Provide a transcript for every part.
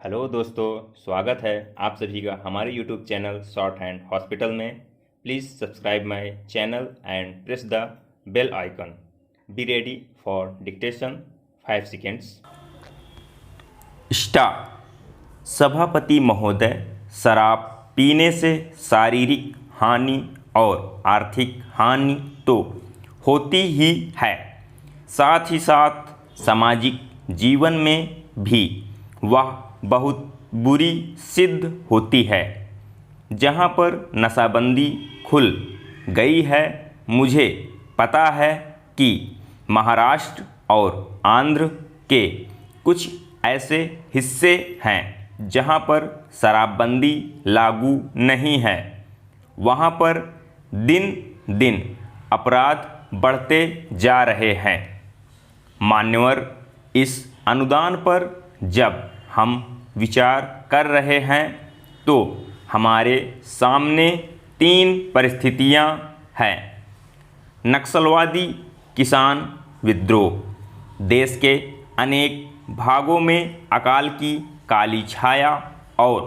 Hello दोस्तों, स्वागत है आप सभी का हमारे YouTube channel short hand hospital में। Please subscribe my channel and press the bell icon. Be ready for dictation 5 seconds. Start. सभापति महोदय, शराब पीने से शारीरिक हानि और आर्थिक हानि तो होती ही है, साथ ही साथ सामाजिक जीवन में भी वह बहुत बुरी सिद्ध होती है। जहाँ पर नशाबंदी खुल गई है, मुझे पता है कि महाराष्ट्र और आंध्र के कुछ ऐसे हिस्से हैं जहाँ पर शराबबंदी लागू नहीं है। वहाँ पर दिन दिन अपराध बढ़ते जा रहे हैं। मान्यवर, इस अनुदान पर जब हम विचार कर रहे हैं तो हमारे सामने 3 परिस्थितियां हैं। नक्सलवादी किसान विद्रोह, देश के अनेक भागों में अकाल की काली छाया और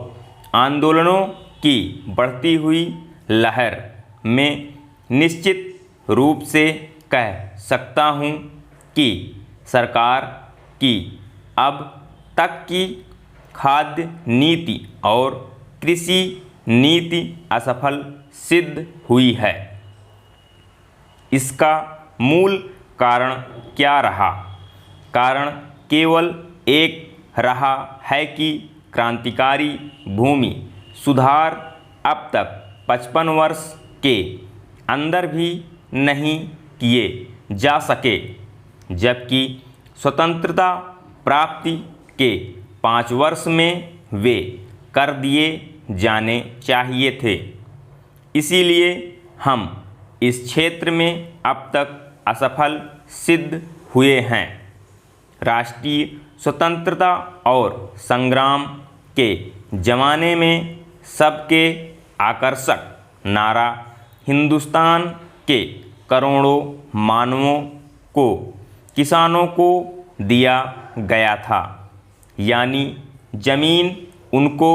आंदोलनों की बढ़ती हुई लहर में निश्चित रूप से कह सकता हूँ कि सरकार की अब तक की खाद्य नीति और कृषि नीति असफल सिद्ध हुई है। इसका मूल कारण क्या रहा? कारण केवल एक रहा है कि क्रांतिकारी भूमि सुधार अब तक 55 वर्ष के अंदर भी नहीं किए जा सके, जबकि स्वतंत्रता प्राप्ति के 5 वर्ष में वे कर दिए जाने चाहिए थे। इसीलिए हम इस क्षेत्र में अब तक असफल सिद्ध हुए हैं। राष्ट्रीय स्वतंत्रता और संग्राम के ज़माने में सबके आकर्षक नारा हिंदुस्तान के करोड़ों मानवों को किसानों को दिया गया था, यानी जमीन उनको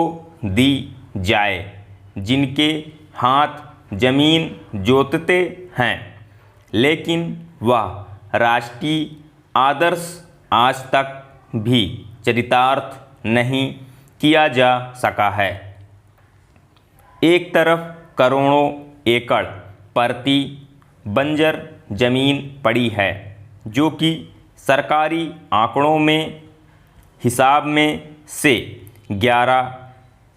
दी जाए जिनके हाथ जमीन जोतते हैं। लेकिन वह राष्ट्रीय आदर्श आज तक भी चरितार्थ नहीं किया जा सका है। एक तरफ करोड़ों एकड़ परती बंजर जमीन पड़ी है, जो कि सरकारी आंकड़ों में हिसाब में से 11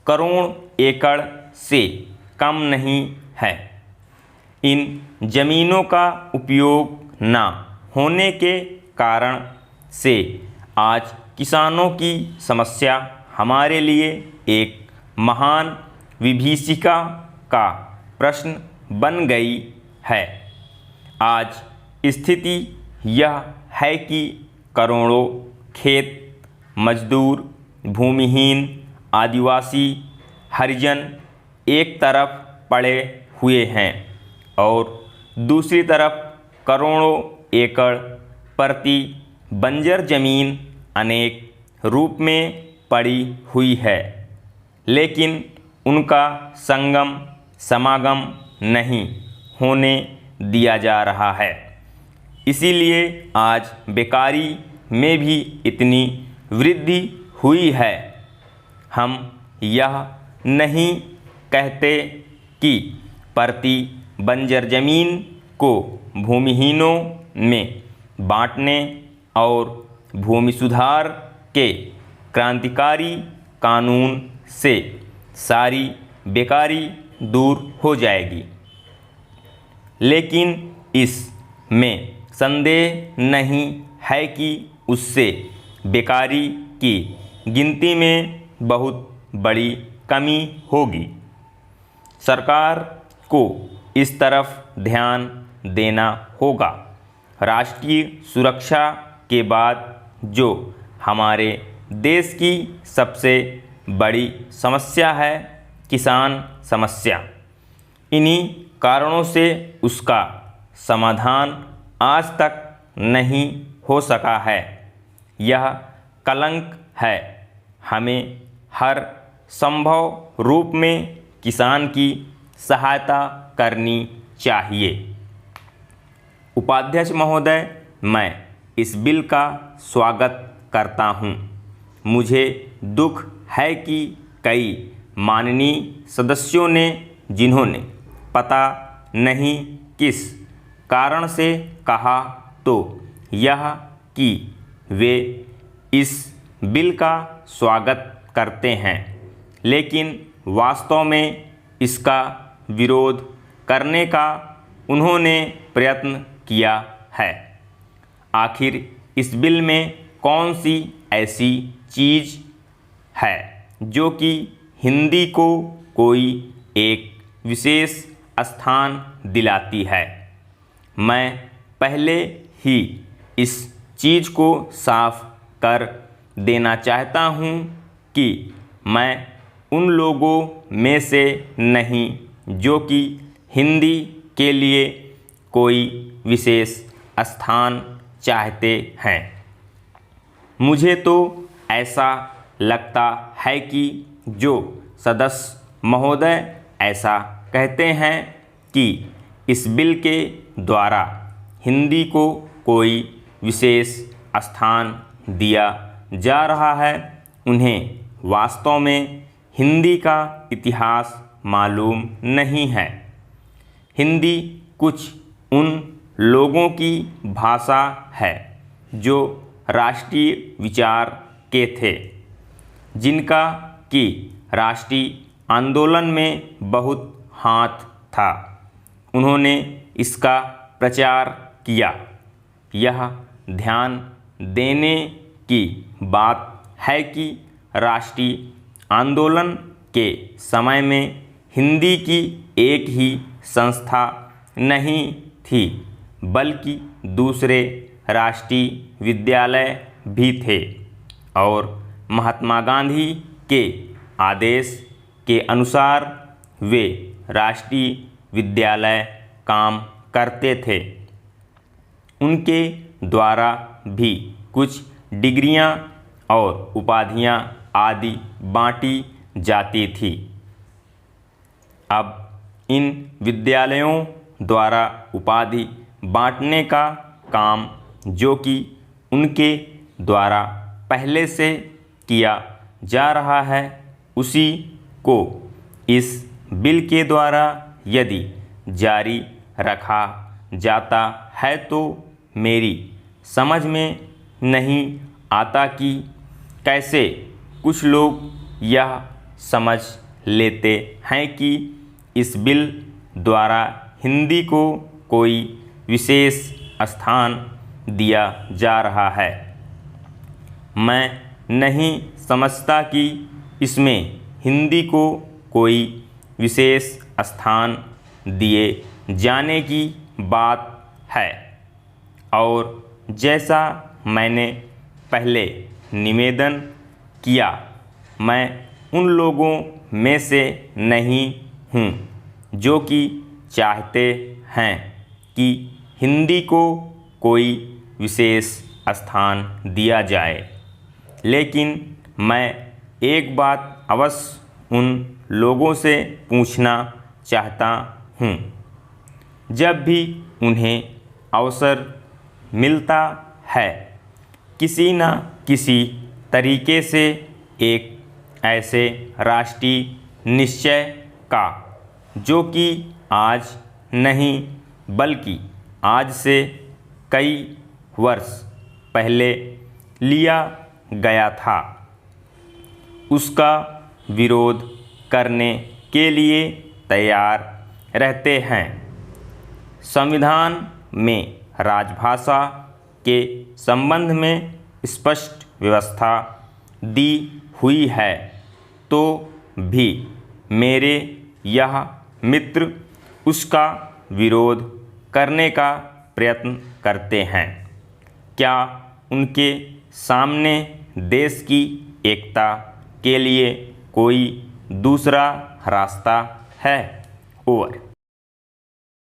करोड़ एकड़ से कम नहीं है। इन जमीनों का उपयोग न होने के कारण से आज किसानों की समस्या हमारे लिए एक महान विभीषिका का प्रश्न बन गई है। आज स्थिति यह है कि करोड़ों खेत मजदूर, भूमिहीन, आदिवासी, हरिजन एक तरफ पड़े हुए हैं और दूसरी तरफ करोड़ों एकड़ प्रति बंजर जमीन अनेक रूप में पड़ी हुई है, लेकिन उनका संगम समागम नहीं होने दिया जा रहा है। इसीलिए आज बेकारी में भी इतनी वृद्धि हुई है। हम यह नहीं कहते कि प्रति बंजर जमीन को भूमिहीनों में बांटने और भूमि सुधार के क्रांतिकारी कानून से सारी बेकारी दूर हो जाएगी, लेकिन इस में संदेह नहीं है कि उससे बेकारी की गिनती में बहुत बड़ी कमी होगी। सरकार को इस तरफ ध्यान देना होगा। राष्ट्रीय सुरक्षा के बाद जो हमारे देश की सबसे बड़ी समस्या है, किसान समस्या, इन्हीं कारणों से उसका समाधान आज तक नहीं हो सका है। यह कलंक है। हमें हर संभव रूप में किसान की सहायता करनी चाहिए। उपाध्यक्ष महोदय, मैं इस बिल का स्वागत करता हूं। मुझे दुख है कि कई माननीय सदस्यों ने, जिन्होंने पता नहीं किस कारण से कहा तो यह कि वे इस बिल का स्वागत करते हैं, लेकिन वास्तव में इसका विरोध करने का उन्होंने प्रयत्न किया है। आखिर इस बिल में कौन सी ऐसी चीज़ है जो कि हिंदी को कोई एक विशेष स्थान दिलाती है? मैं पहले ही इस चीज़ को साफ कर देना चाहता हूँ कि मैं उन लोगों में से नहीं जो कि हिंदी के लिए कोई विशेष स्थान चाहते हैं। मुझे तो ऐसा लगता है कि जो सदस्य महोदय ऐसा कहते हैं कि इस बिल के द्वारा हिंदी को कोई विशेष स्थान दिया जा रहा है, उन्हें वास्तव में हिंदी का इतिहास मालूम नहीं है। हिंदी कुछ उन लोगों की भाषा है जो राष्ट्रीय विचार के थे, जिनका कि राष्ट्रीय आंदोलन में बहुत हाथ था। उन्होंने इसका प्रचार किया। यह ध्यान देने की बात है कि राष्ट्रीय आंदोलन के समय में हिंदी की एक ही संस्था नहीं थी, बल्कि दूसरे राष्ट्रीय विद्यालय भी थे और महात्मा गांधी के आदेश के अनुसार वे राष्ट्रीय विद्यालय काम करते थे। उनके द्वारा भी कुछ डिग्रियां और उपाधियां आदि बांटी जाती थी। अब इन विद्यालयों द्वारा उपाधि बांटने का काम, जो कि उनके द्वारा पहले से किया जा रहा है, उसी को इस बिल के द्वारा यदि जारी रखा जाता है तो मेरी समझ में नहीं आता कि कैसे कुछ लोग यह समझ लेते हैं कि इस बिल द्वारा हिंदी को कोई विशेष स्थान दिया जा रहा है। मैं नहीं समझता कि इसमें हिंदी को कोई विशेष स्थान दिए जाने की बात है, और जैसा मैंने पहले निवेदन किया, मैं उन लोगों में से नहीं हूँ जो कि चाहते हैं कि हिंदी को कोई विशेष स्थान दिया जाए। लेकिन मैं एक बात अवश्य उन लोगों से पूछना चाहता हूँ। जब भी उन्हें अवसर मिलता है, किसी न किसी तरीके से एक ऐसे राष्ट्रीय निश्चय का, जो कि आज नहीं बल्कि आज से कई वर्ष पहले लिया गया था, उसका विरोध करने के लिए तैयार रहते हैं। संविधान में राजभाषा के संबंध में स्पष्ट व्यवस्था दी हुई है, तो भी मेरे यह मित्र उसका विरोध करने का प्रयत्न करते हैं। क्या उनके सामने देश की एकता के लिए कोई दूसरा रास्ता है? ओवर।